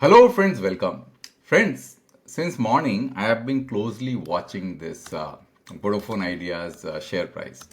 Hello friends, welcome. Friends, since morning I have been closely watching this Vodafone Idea's share price.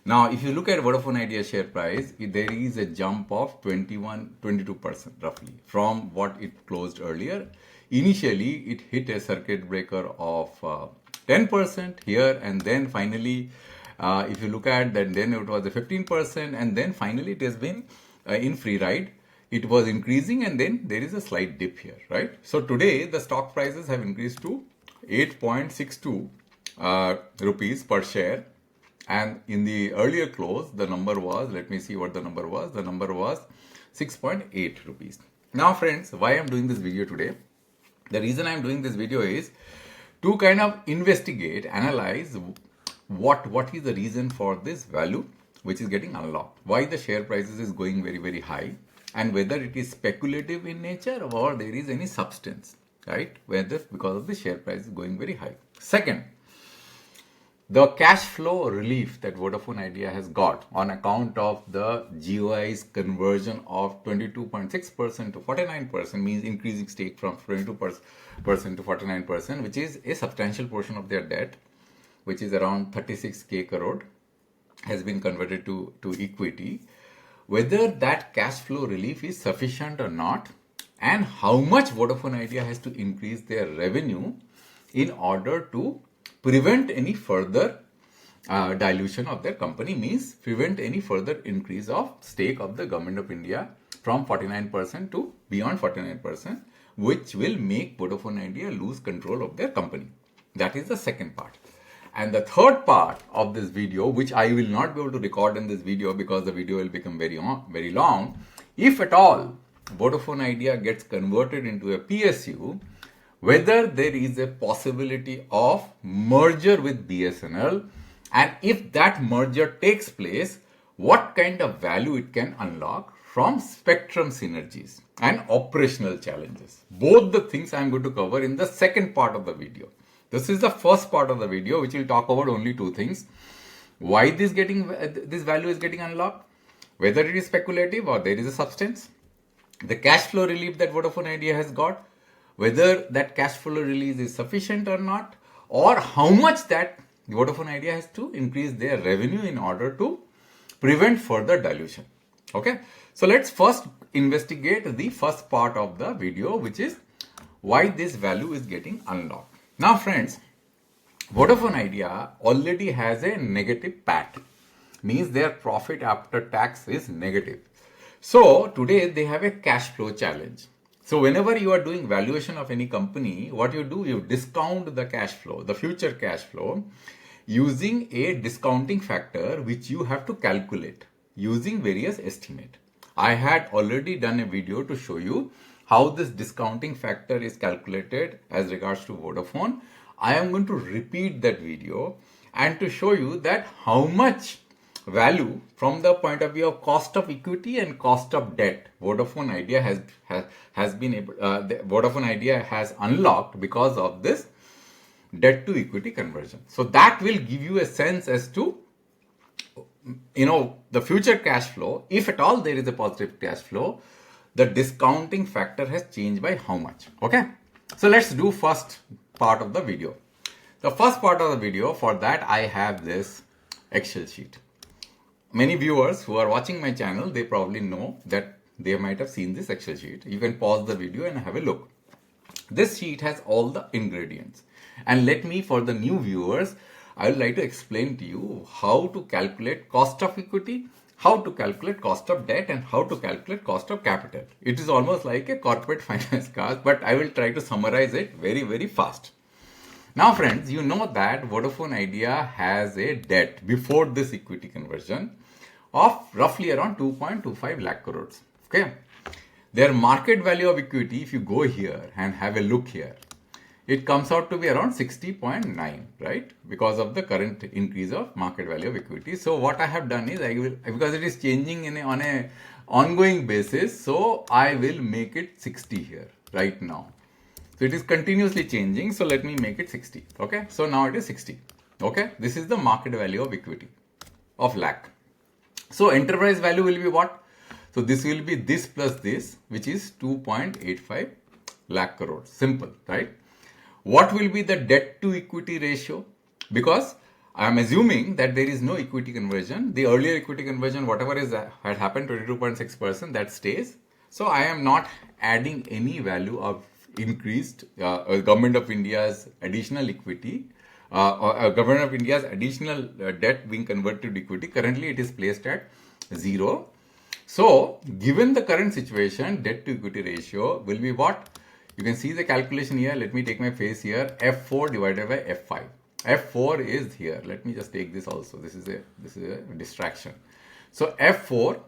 Now, if you look at Vodafone Idea share price, there is a jump of 22% roughly from what it closed earlier. Initially, it hit a circuit breaker of 10% here, and then finally, if you look at that, then it was a 15%, and then finally it has been in free ride. It was increasing, and then there is a slight dip here, right? So today the stock prices have increased to 8.62 rupees per share. And in the earlier close, the number was, let me see what the number was. The number was 6.8 rupees. Now, friends, why I'm doing this video today? The reason I'm doing this video is to kind of investigate, analyze what is the reason for this value which is getting unlocked. Why the share prices is going very, very high, and whether it is speculative in nature or there is any substance, right? Whether because of the share price is going very high. Second, the cash flow relief that Vodafone Idea has got on account of the GoI's conversion of 22.6% to 49% means increasing stake from 22% to 49%, which is a substantial portion of their debt, which is around 36k crore, has been converted to equity. Whether that cash flow relief is sufficient or not, and how much Vodafone Idea has to increase their revenue in order to prevent any further dilution of their company, means prevent any further increase of stake of the government of India from 49% to beyond 49%, which will make Vodafone Idea lose control of their company. That is the second part. And the third part of this video, which I will not be able to record in this video because the video will become very long. If at all Vodafone Idea gets converted into a PSU, whether there is a possibility of merger with BSNL, and if that merger takes place, what kind of value it can unlock from spectrum synergies and operational challenges. Both the things I am going to cover in the second part of the video. This is the first part of the video, which will talk about only two things: why this value is getting unlocked, whether it is speculative or there is a substance, the cash flow relief that Vodafone Idea has got, whether that cash flow release is sufficient or not, or how much that Vodafone Idea has to increase their revenue in order to prevent further dilution. Okay, so let's first investigate the first part of the video, which is why this value is getting unlocked. Now, friends, Vodafone Idea already has a negative PAT, means their profit after tax is negative. So today they have a cash flow challenge. So whenever you are doing valuation of any company, what you do, you discount the cash flow, the future cash flow, using a discounting factor which you have to calculate using various estimate. I had already done a video to show you how this discounting factor is calculated as regards to Vodafone. I am going to repeat that video and to show you that how much value from the point of view of cost of equity and cost of debt Vodafone Idea Vodafone Idea has unlocked because of this debt to equity conversion. So that will give you a sense as to the future cash flow. If at all there is a positive cash flow, the discounting factor has changed by how much. Okay, so let's do first part of the video. The first part of the video, for that I have this Excel sheet. Many viewers who are watching my channel, they probably know that they might have seen this Excel sheet. You can pause the video and have a look. This sheet has all the ingredients. And let me, for the new viewers, I would like to explain to you how to calculate cost of equity, how to calculate cost of debt, and how to calculate cost of capital. It is almost like a corporate finance class, but I will try to summarize it very, very fast. Now, friends, you know that Vodafone Idea has a debt before this equity conversion of roughly around 2.25 lakh crores. Okay. Their market value of equity, if you go here and have a look here, it comes out to be around 60.9, right? Because of the current increase of market value of equity. So what I have done is, because it is changing on a ongoing basis, so I will make it 60 here right now. So it is continuously changing. So let me make it 60. Okay. So now it is 60. Okay. This is the market value of equity of lakh. So enterprise value will be what? So this will be this plus this, which is 2.85 lakh crores. Simple, right? What will be the debt to equity ratio? Because I am assuming that there is no equity conversion. The earlier equity conversion, whatever is had happened, 22.6%, that stays. So I am not adding any value of increased Government of India's additional equity or Government of India's additional debt being converted to equity. Currently, it is placed at 0. So, given the current situation, debt to equity ratio will be what? You can see the calculation here. Let me take my face here. F4 divided by F5. F4 is here. Let me just take this also. This is a distraction. So F4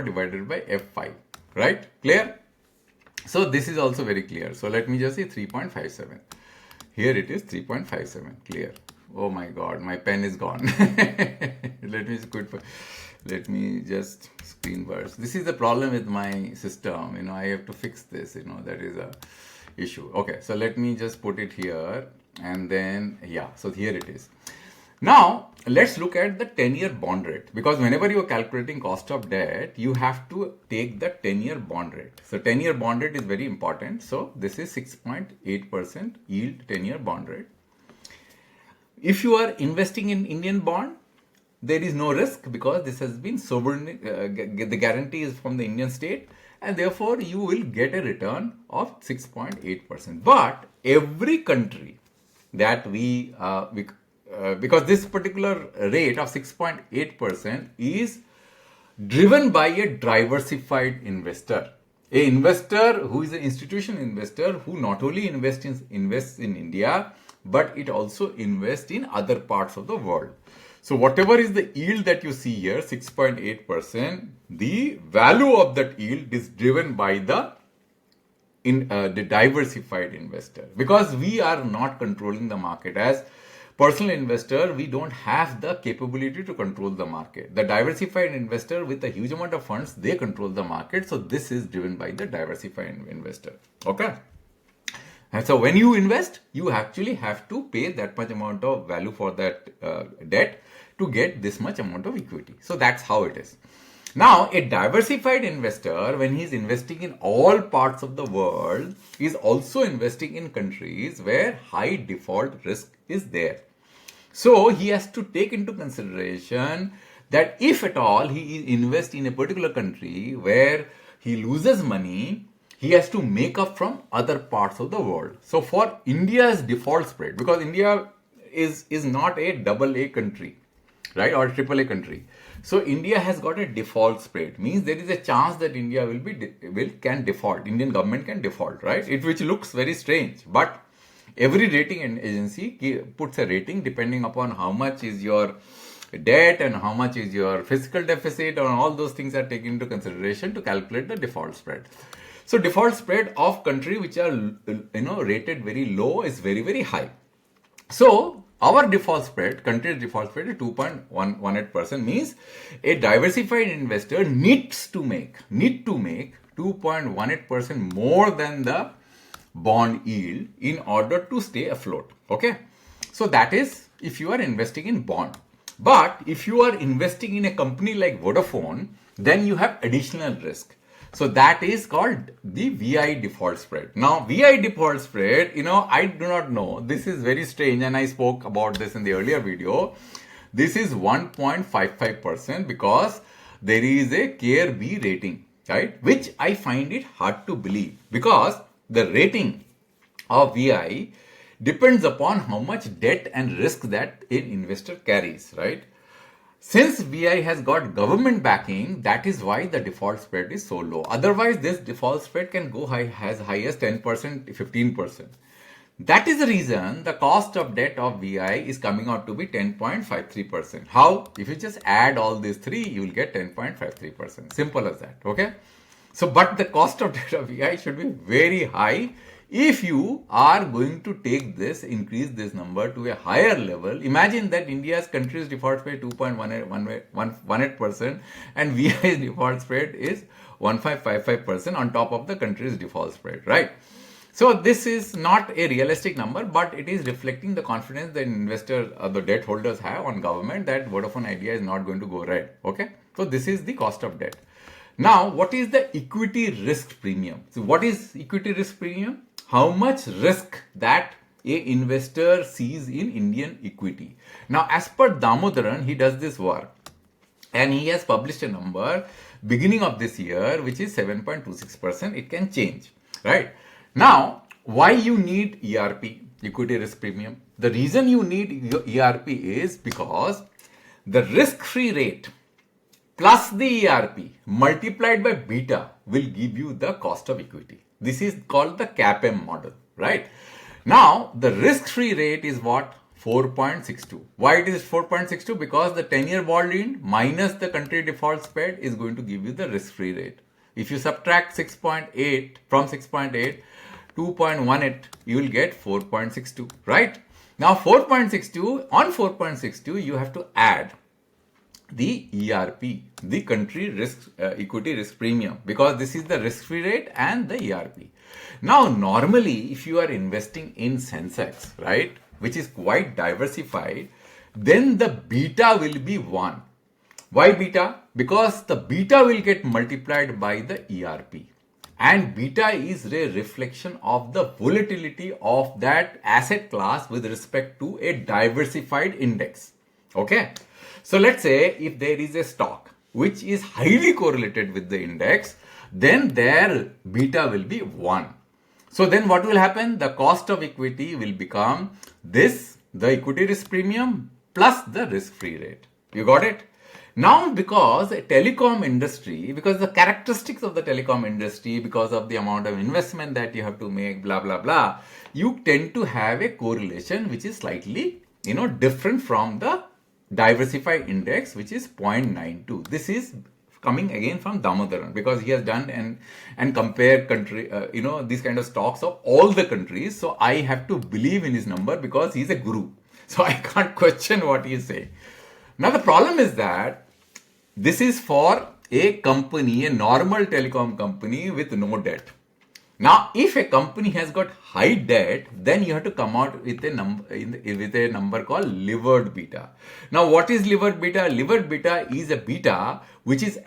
divided by F5. Right? Clear? So this is also very clear. So let me just say 3.57. Here it is 3.57. Clear. Oh my God, my pen is gone. Let me just screen burst. This is the problem with my system. I have to fix this. That is a issue. Okay, so let me just put it here, and then so here it is. Now let's look at the 10-year bond rate, because whenever you are calculating cost of debt, you have to take the 10-year bond rate. So 10-year bond rate is very important. So this is 6.8% yield 10-year bond rate. If you are investing in Indian bond, there is no risk because this has been sovereign. The guarantee is from the Indian state, and therefore you will get a return of 6.8%. But every country that because this particular rate of 6.8% is driven by a diversified investor. A investor who is an institutional investor who not only invests in India, but it also invests in other parts of the world. So whatever is the yield that you see here, 6.8%, the value of that yield is driven by the diversified investor, because we are not controlling the market. As personal investor, we don't have the capability to control the market. The diversified investor with a huge amount of funds, they control the market. So this is driven by the diversified investor. Okay. And so when you invest, you actually have to pay that much amount of value for that debt to get this much amount of equity. So that's how it is. Now, a diversified investor, when he's investing in all parts of the world, is also investing in countries where high default risk is there. So he has to take into consideration that if at all he invests in a particular country where he loses money, he has to make up from other parts of the world. So for India's default spread, because India is not a AA country, right, or AAA country. So India has got a default spread, means there is a chance that India can default. Indian government can default, right? Which looks very strange, but every rating agency puts a rating depending upon how much is your debt and how much is your fiscal deficit, and all those things are taken into consideration to calculate the default spread. So default spread of country which are rated very low is very, very high. So our default spread, country's default spread is 2.18%, means a diversified investor needs to make 2.18% more than the bond yield in order to stay afloat. Okay. So that is if you are investing in bond. But if you are investing in a company like Vodafone, then you have additional risk. So that is called the VI default spread. Now, VI default spread, I do not know. This is very strange, and I spoke about this in the earlier video. This is 1.55% because there is a CARE B rating, right? Which I find it hard to believe, because the rating of VI depends upon how much debt and risk that an investor carries, right? Since VI has got government backing, that is why the default spread is so low. Otherwise, this default spread can go as high as 10%, 15%. That is the reason the cost of debt of VI is coming out to be 10.53%. How? If you just add all these three, you will get 10.53%. Simple as that. Okay. So, but the cost of debt of VI should be very high. If you are going to increase this number to a higher level, imagine that India's country's default spread 2.18% and VI's default spread is 1.55% on top of the country's default spread, right? So this is not a realistic number, but it is reflecting the confidence that investors or the debt holders have on government that Vodafone Idea is not going to go red. Okay, so this is the cost of debt. Now, what is the equity risk premium? So what is equity risk premium? How much risk that a investor sees in Indian equity. Now, as per Damodaran, he does this work and he has published a number beginning of this year, which is 7.26%. It can change, right? Now, why you need ERP, equity risk premium? The reason you need ERP is because the risk-free rate plus the ERP multiplied by beta will give you the cost of equity. This is called the CAPM model, right? Now, the risk-free rate is what? 4.62. Why it is 4.62? Because the 10-year bond yield minus the country default spread is going to give you the risk-free rate. If you subtract 6.8 from 6.8, 2.18, you will get 4.62, right? Now 4.62, on 4.62, you have to add the ERP, the country risk equity risk premium, because this is the risk-free rate and the ERP. Now, normally, if you are investing in Sensex, right, which is quite diversified, then the beta will be 1. Why beta? Because the beta will get multiplied by the ERP. And beta is a reflection of the volatility of that asset class with respect to a diversified index. Okay. So let's say if there is a stock which is highly correlated with the index, then their beta will be 1. So then what will happen? The cost of equity will become this, the equity risk premium plus the risk-free rate. You got it? Now, because telecom industry, because the characteristics of the telecom industry, because of the amount of investment that you have to make, blah, blah, blah, you tend to have a correlation which is slightly, different from the diversified index, which is 0.92. This is coming again from Damodaran, because he has done and compared country, these kind of stocks of all the countries. So I have to believe in his number because he's a guru. So I can't question what he is saying. Now the problem is that this is for a company, a normal telecom company with no debt. Now, if a company has got high debt, then you have to come out with a number called levered beta. Now, what is levered beta? Levered beta is a beta which is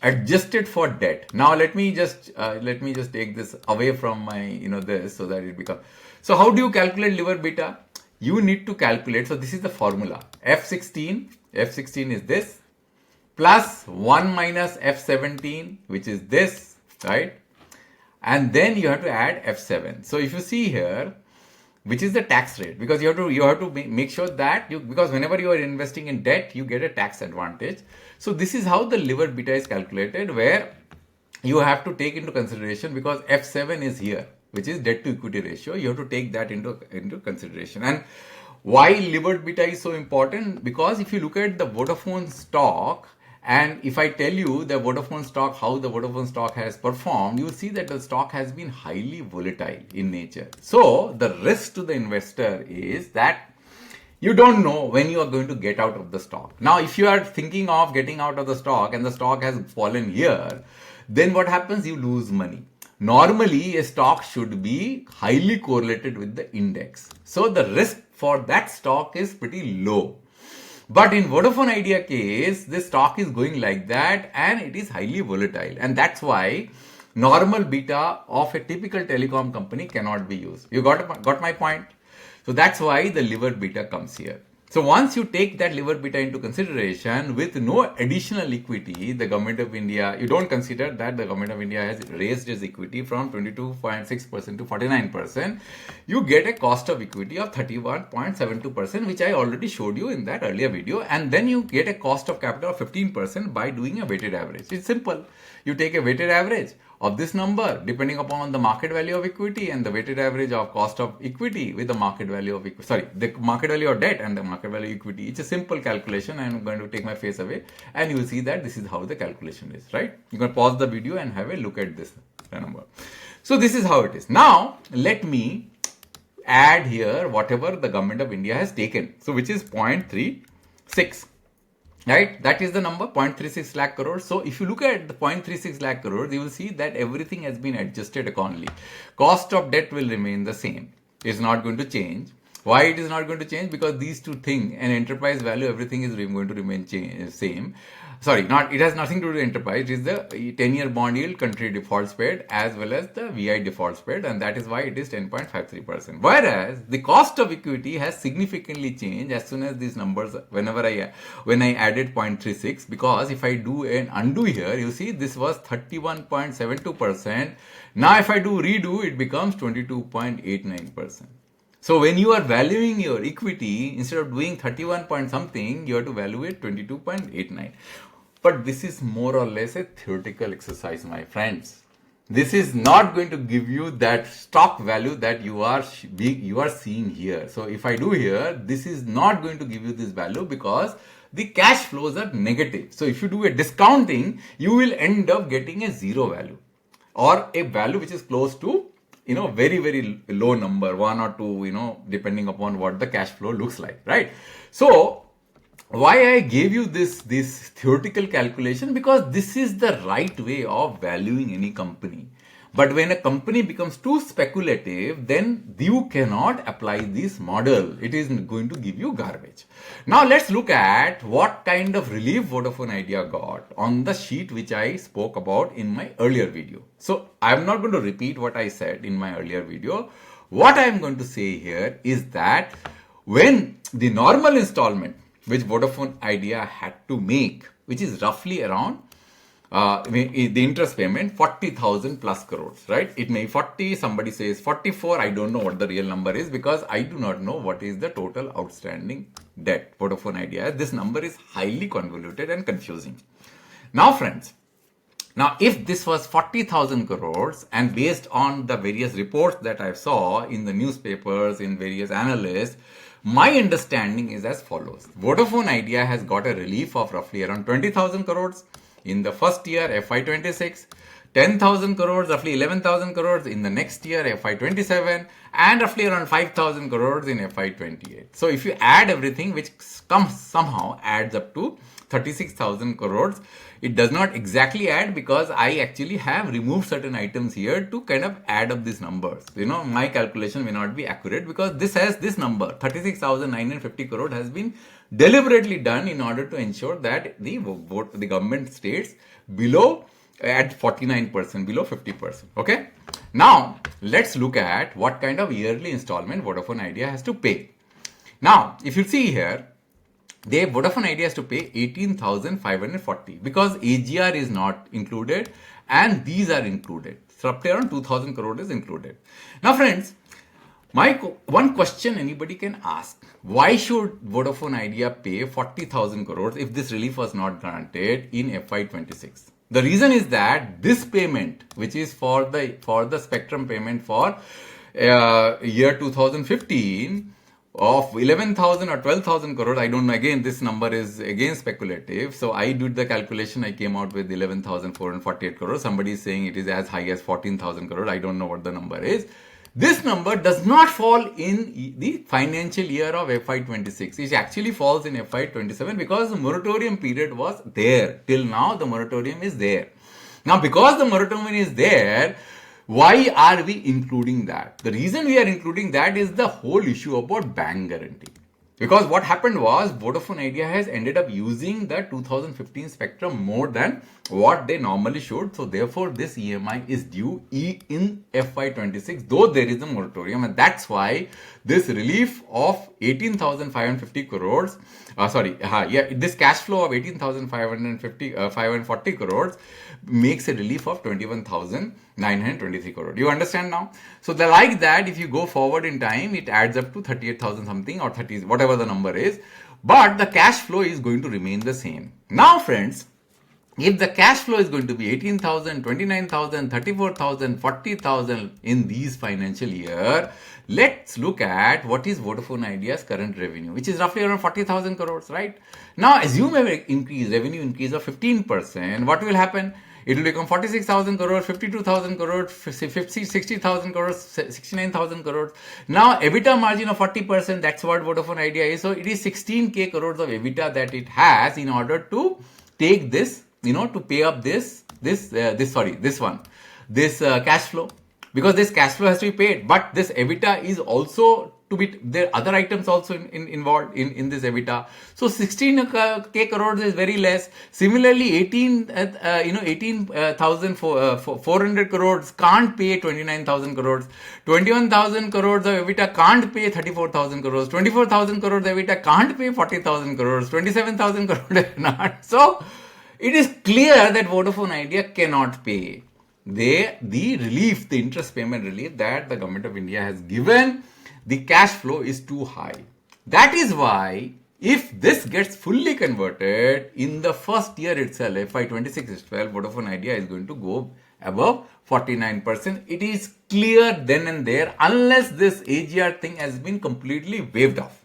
adjusted for debt. Now, let me just take this away from my this, so that it becomes. So, how do you calculate levered beta? You need to calculate. So, this is the formula. F16 is this, plus 1 minus F17, which is this, right? And then you have to add F7. So if you see here, which is the tax rate, because you have to make sure that because whenever you are investing in debt, you get a tax advantage. So this is how the levered beta is calculated, where you have to take into consideration, because F7 is here, which is debt to equity ratio. You have to take that into consideration. And why levered beta is so important? Because if you look at the Vodafone stock, and if I tell you the Vodafone stock, how the Vodafone stock has performed, you will see that the stock has been highly volatile in nature. So the risk to the investor is that you don't know when you are going to get out of the stock. Now, if you are thinking of getting out of the stock and the stock has fallen here, then what happens? You lose money. Normally, a stock should be highly correlated with the index. So the risk for that stock is pretty low. But in Vodafone Idea case, this stock is going like that and it is highly volatile. And that's why normal beta of a typical telecom company cannot be used. You got my point? So that's why the levered beta comes here. So once you take that levered beta into consideration with no additional equity, the government of India, you don't consider that the government of India has raised its equity from 22.6% to 49%, you get a cost of equity of 31.72%, which I already showed you in that earlier video. And then you get a cost of capital of 15% by doing a weighted average. It's simple. You take a weighted average of this number depending upon the market value of equity and the weighted average of cost of equity with the market value of the market value of debt and the market value of equity. It's a simple calculation. I'm going to take my face away and you will see that this is how the calculation is, right? You can pause the video and have a look at this number. So this is how it is. Now let me add here whatever the government of India has taken. So which is 0.36. Right, that is the number 0.36 lakh crores. So if you look at the 0.36 lakh crores, you will see that everything has been adjusted accordingly. Cost of debt will remain the same. It's not going to change. Why it is not going to change? Because these two things, an enterprise value, everything is going to remain same. Sorry, not, it has nothing to do with enterprise. It is the 10-year bond yield, country default spread, as well as the VI default spread, and that is why it is 10.53%. Whereas the cost of equity has significantly changed as soon as these numbers, when I added 0.36, because if I do an undo here, you see this was 31.72%. Now if I do redo, it becomes 22.89%. So when you are valuing your equity, instead of doing 31 point something, you have to value it 22.89. But this is more or less a theoretical exercise, my friends. This is not going to give you that stock value that you are seeing here. So if I do here, this is not going to give you this value because the cash flows are negative. So if you do a discounting, you will end up getting a zero value or a value which is close to very, very low number, 1 or 2, depending upon what the cash flow looks like, right? So why I gave you this theoretical calculation, because this is the right way of valuing any company. But when a company becomes too speculative, then you cannot apply this model. It is going to give you garbage. Now let's look at what kind of relief Vodafone Idea got on the sheet which I spoke about in my earlier video. So I'm not going to repeat what I said in my earlier video. What I'm going to say here is that when the normal installment which Vodafone Idea had to make, which is roughly around the interest payment 40,000 plus crores, right? It may be 40, somebody says 44. I don't know what the real number is because I do not know what is the total outstanding debt Vodafone Idea has. This number is highly convoluted and confusing. Now friends, if this was 40,000 crores and based on the various reports that I saw in the newspapers, in various analysts, my understanding is as follows. Vodafone Idea has got a relief of roughly around 20,000 crores. In the first year, FY26, 10,000 crores, roughly 11,000 crores in the next year, FY27, and roughly around 5,000 crores in FY28. So if you add everything, which somehow adds up to 36,000 crores, it does not exactly add because I actually have removed certain items here to kind of add up these numbers. My calculation may not be accurate because this number, 36,950 crores, has been deliberately done in order to ensure that the government stays below at 49%, below 50%. Okay. Now let's look at what kind of yearly installment Vodafone Idea has to pay. Now, if you see here, Vodafone Idea has to pay 18,540 because AGR is not included and these are included. So roughly around 2,000 crore is included. Now friends, one question anybody can ask: why should Vodafone Idea pay 40,000 crores if this relief was not granted in FY26? The reason is that this payment, which is for the spectrum payment for year 2015 of 11,000 or 12,000 crores, I don't know. Again, this number is again speculative. So I did the calculation. I came out with 11,448 crores. Somebody is saying it is as high as 14,000 crores. I don't know what the number is. This number does not fall in the financial year of FY26. It actually falls in FY27 because the moratorium period was there. Till now, the moratorium is there. Now, because the moratorium is there, why are we including that? The reason we are including that is the whole issue about bank guarantee. Because what happened was Vodafone Idea has ended up using the 2015 spectrum more than what they normally should. So therefore, this EMI is due in FY26, though there is a moratorium. And that's why this relief of 18,550 crores, this cash flow of 18,540 crores makes a relief of 21,923 crores. Do you understand now? So like that, if you go forward in time, it adds up to 38,000 something or 30, whatever the number is. But the cash flow is going to remain the same. Now, friends, if the cash flow is going to be 18,000, 29,000, 34,000, 40,000 in these financial year, let's look at what is Vodafone Idea's current revenue, which is roughly around 40,000 crores, right? Now, assume revenue increase of 15%. What will happen? It will become 46,000 crores, 52,000 crores, 60,000 crores, 69,000 crores. Now, EBITDA margin of 40%, that's what Vodafone Idea is. So, it is 16k crores of EBITDA that it has in order to take this, to pay up this cash flow. because this cash flow has to be paid. But this EBITDA is also to be, there are other items also involved in this EBITDA. So 16k crores is very less. Similarly, 18,400 crores can't pay 29,000 crores. 21,000 crores of EBITDA can't pay 34,000 crores. 24,000 crores of EBITDA can't pay 40,000 crores. 27,000 crores not. So it is clear that Vodafone Idea cannot pay the relief, the interest payment relief that the government of India has given. The cash flow is too high. That is why if this gets fully converted in the first year itself, FY26 itself, Vodafone Idea is going to go above 49%. It is clear then and there, unless this AGR thing has been completely waived off.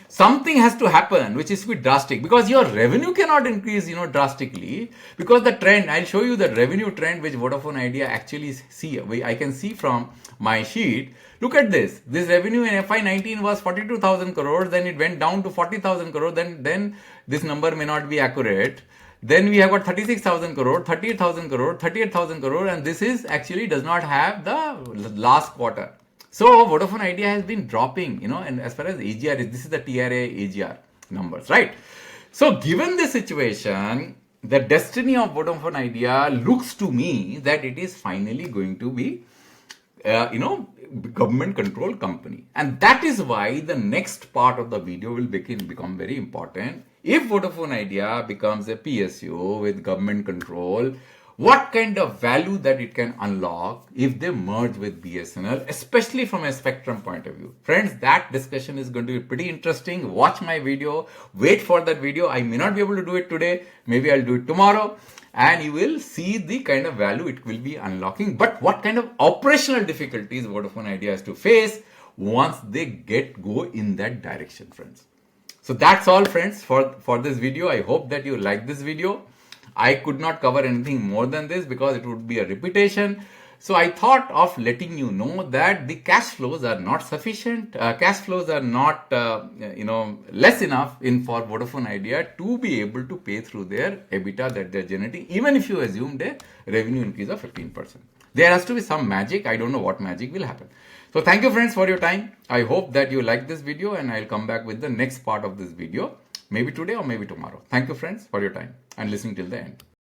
Something has to happen which is to be drastic, because your revenue cannot increase drastically, because the trend, I'll show you the revenue trend which Vodafone Idea actually see. I can see from my sheet. Look at this. This revenue in FY19 was 42,000 crores, then it went down to 40,000 crores, then this number may not be accurate. Then we have got 36,000 crore, 38,000 crore, 38,000 crore, and this is actually does not have the last quarter. So Vodafone Idea has been dropping, and as far as AGR is, this is the TRA AGR numbers, right? So given this situation, the destiny of Vodafone Idea looks to me that it is finally going to be, government controlled company. And that is why the next part of the video will become very important. If Vodafone Idea becomes a PSU with government control, what kind of value that it can unlock if they merge with BSNL, especially from a spectrum point of view. Friends, that discussion is going to be pretty interesting. Watch my video, wait for that video. I may not be able to do it today, maybe I'll do it tomorrow, and you will see the kind of value it will be unlocking. But what kind of operational difficulties Vodafone Idea has to face once they go in that direction, friends. So that's all, friends, for this video. I hope that you like this video. I could not cover anything more than this because it would be a repetition. So I thought of letting you know that the cash flows are not sufficient. Cash flows are not, less enough for Vodafone Idea to be able to pay through their EBITDA that they're generating, even if you assumed a revenue increase of 15%. There has to be some magic. I don't know what magic will happen. So thank you, friends, for your time. I hope that you like this video, and I'll come back with the next part of this video. Maybe today or maybe tomorrow. Thank you, friends, for your time and listening till the end.